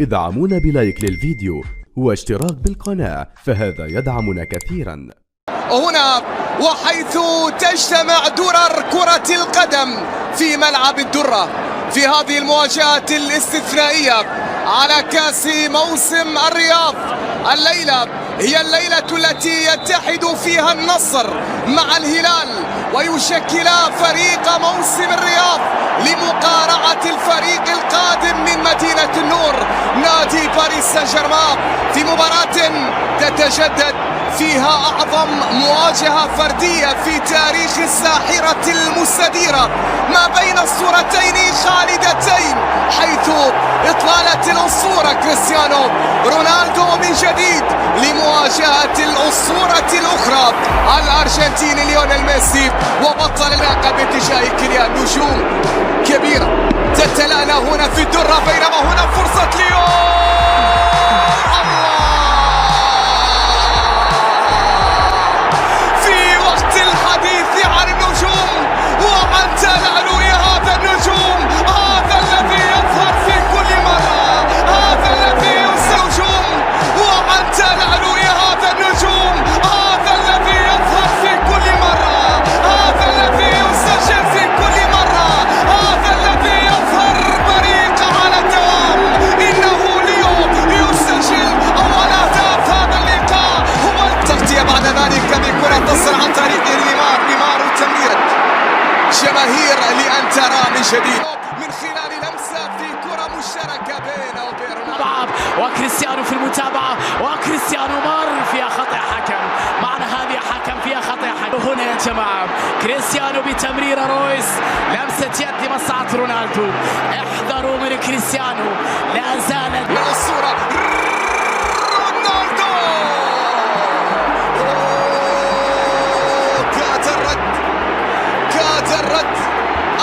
ادعمونا بلايك للفيديو واشتراك بالقناة، فهذا يدعمنا كثيرا. هنا وحيث تجتمع درر كرة القدم في ملعب الدرة في هذه المواجهة الاستثنائية على كأس موسم الرياض. الليلة هي الليلة التي يتحد فيها النصر مع الهلال ويشكلا فريق موسم الرياض لمقارعة الفريق القادم من مدينة النور نادي باريس سان جيرمان في مباراة تتجدد فيها أعظم مواجهة فردية في تاريخ الساحرة المستديرة ما بين الصورتين خالدتين، حيث إطلالة الأسطورة كريستيانو رونالدو من جديد لمواجهة الأسطورة الأخرى الأرجنتيني ليونيل ميسي وبطل اللقب باتجاه كيليان. نجوم كبيرة تتلانا هنا في الدرة، بينما هنا فرصة ليون. جماهير لأن ترى من جديد من خلال لمسة في كرة مشتركة بينه وبين رونالدو وكريستيانو في المتابعة، وكريستيانو مر فيها خطأ حكم. معنى هذه حكم فيها خطأ حكم. هنا يا جماعة كريستيانو بتمريرة رويس، لمسة يد لمصلحة رونالدو. احذروا من كريستيانو، لا زالت من الصورة رونالدو. كاد الرد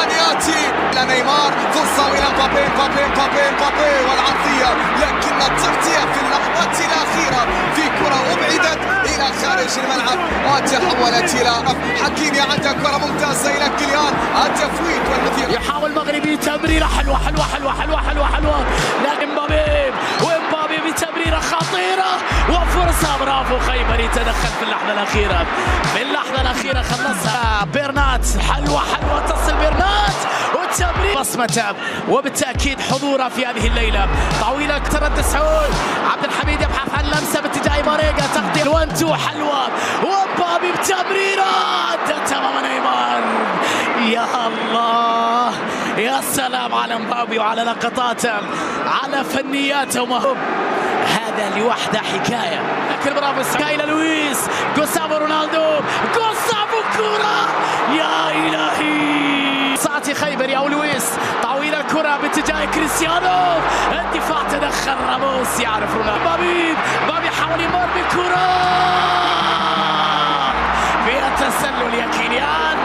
أن يأتي لنيمار، فرصة إلى مبابي والعطية، لكن التغطية في اللحظة الأخيرة في كرة أبعدت إلى خارج الملعب وتحولت إلى حكيمي. عندك كرة ممتازة إلى كيليان، التفويت والمثير. يحاول المغربي تمريرة حلوة لكن ومبابي بتمريرة خطيرة وفرصة. برافو خيبر يتدخل في اللحظة الأخيرة خلصها بيرنات. حلوة تصل بيرنات والتمرير بصمته وبالتأكيد حضوره في هذه الليلة. طويلة تردد سعود، عبد الحميد يبحث عن لمسة باتجاه ماريجا، تقدير 1-2 حلوة ومبابي بتمريرة تمام نيمار. يا الله يا سلام على مبابي وعلى لقطاته، على فنياته ومهب. هذا لوحده حكاية. لكن برافو إلى لويس جوستافو رونالدو، جوستافو كرة يا إلهي. ساعتي خيبر أو لويس، طويلة كرة باتجاه كريستيانو، الدفاع تدخل راموس يعرف رونالدو. بابي حاول يمر بكرة فيها تسلل يا كيليان.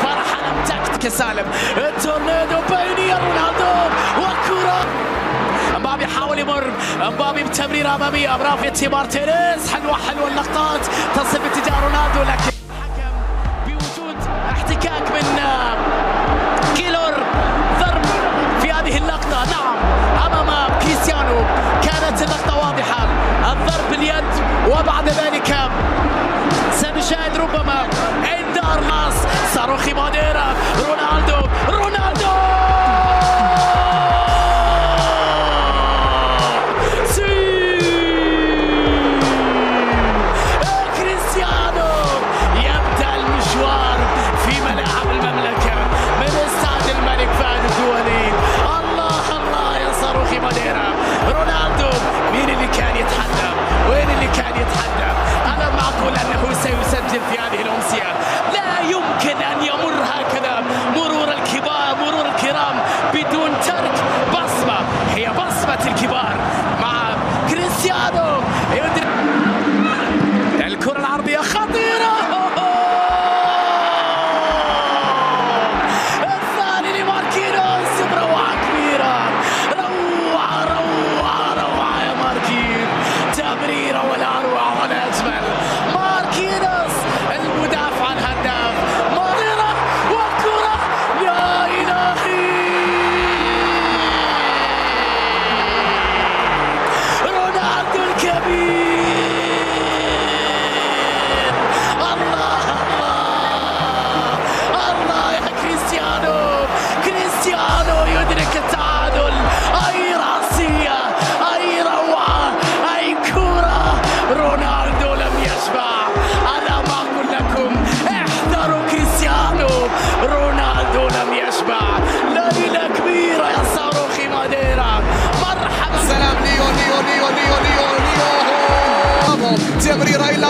فرحة لم تكتك سالم، التورنيدو بين رونالدو وكرة. مبابي حاول يمر، مبابي بتمريرة أمامية، برافو يتي مارتينيز. حلوة اللقطات تصل باتجاه رونالدو، لكن الحكم بوجود احتكاك من كيلور ضرب في هذه اللقطة. نعم أمام كريستيانو كانت اللقطة واضحة، الضرب باليد وبعد ذلك سنشاهد ربما انذار ناس. صاروخي ماديرا، رونالدو سيسجل في هذه الأمسية. لا يمكن أن يمر هكذا مرور الكبار، مرور الكرام بدون ترك بصمة. هي بصمة الكبار مع كريستيانو. الكرة العرضية خطيرة، الثاني لماركينوس. بروعة كبيرة، روعة يا ماركين. تمريرة ولا أروع ولا أجمل. المدافع الهداف ماريرا وكرة يا إلهي.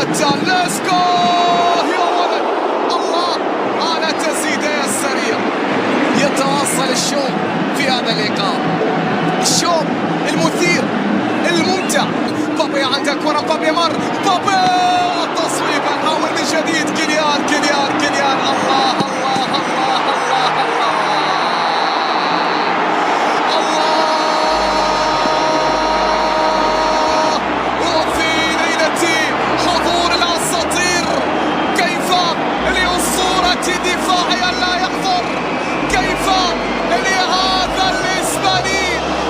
تاليسكا يا ولد الله على تسديده السريع. يتواصل الشوط في هذا اللقاء، الشوط المثير الممتع. بابي عندك كرة، بابي مر، بابي التصويب الأول من جديد. كيليان الله الله الله الله الله. وفي ليلة حضور الأساطير كيف لأسطورة دفاعي ألا يحضر، كيف لهذا الإسباني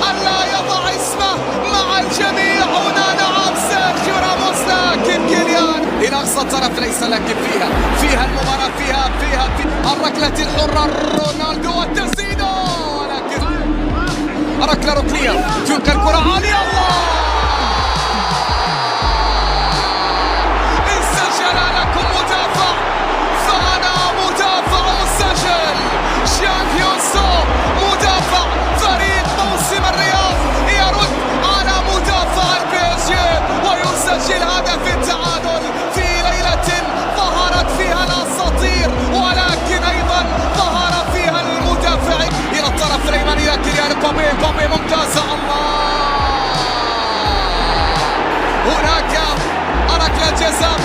ألا يضع اسمه مع الجميع. هنا نعم سيرخيو راموس، لكن كيليان إلى أقصى الطرف ليس لكن فيها المباراة، فيها الركلة الحرة، رونالدو والتسديدة، ولكن ركلة ركنية تلقى الكرة عالية. الله انسجل لكم مدافع، فأنا مدافع مسجل. جان هيوسو مدافع فريق موسم الرياض يرد على مدافع PSG ويسجل هدف التعادل في ليلة ظهرت فيها الأساطير، ولكن أيضا ظهر فيها المدافع. إلى الطرف الأيمن إلى كيليان بابي ممتازة. الله هناك ركلة جزاء،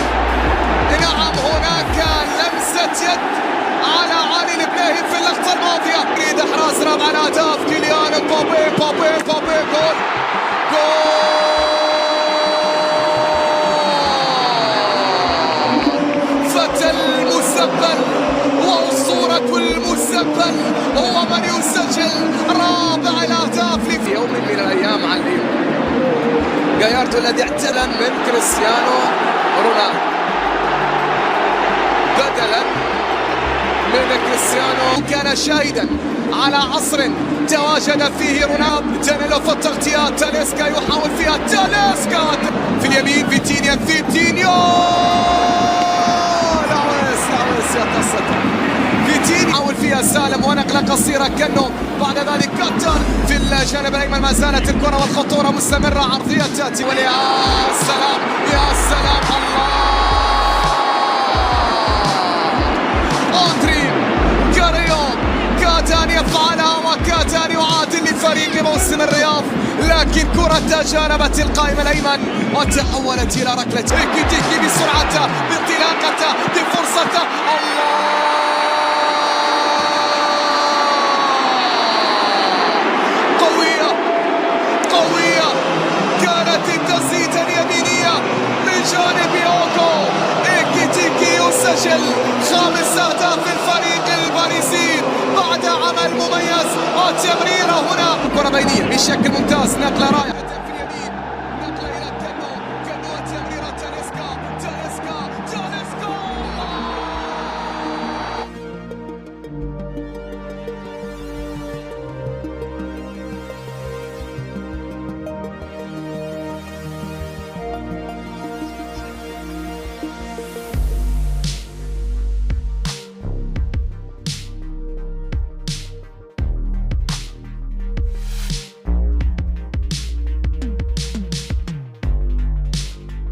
نعم هناك لمسة يد على علي البلاهي في اللقطة الماضية. يريد إحراز رابع الأهداف كيليان بابي جول فتى المستقبل وأسطورة المستقبل هو من يسجل رابع الأهداف في يوم من الأيام. علي جاياردو الذي اعتلى من كريستيانو رونالدو بدلا من كريستيانو، كان شاهدا على عصر تواجد فيه رونالدو. دانيلو في التغطيات، تاليسكا يحاول فيها، تاليسكا في اليمين، فيتينيو لاويس يتصدى، فيتينيو يحاول فيها سالم ونقلة قصيرة كنو، بعد ذلك كتر في الجانب الأيمن. ما زالت الكرة والخطورة مستمرة، عرضية تأتي ويا سلام يا سلام. الله أندري كاريون كاد أن يفعلها وكاد أن يعادل لفريق موسم الرياض، لكن كرة تجانبت القائم الأيمن وتحولت إلى ركلة. تيكي بسرعته، بانطلاقته، بفرصته. الله قوية كانت التسديدة اليمينية من جانب يوكو. تيكي يسجل 5 أهداف الفريق الباريسي بعد عمل مميز وتمريرة هنا. كرة بينية بشكل ممتاز، نقلة رائعة.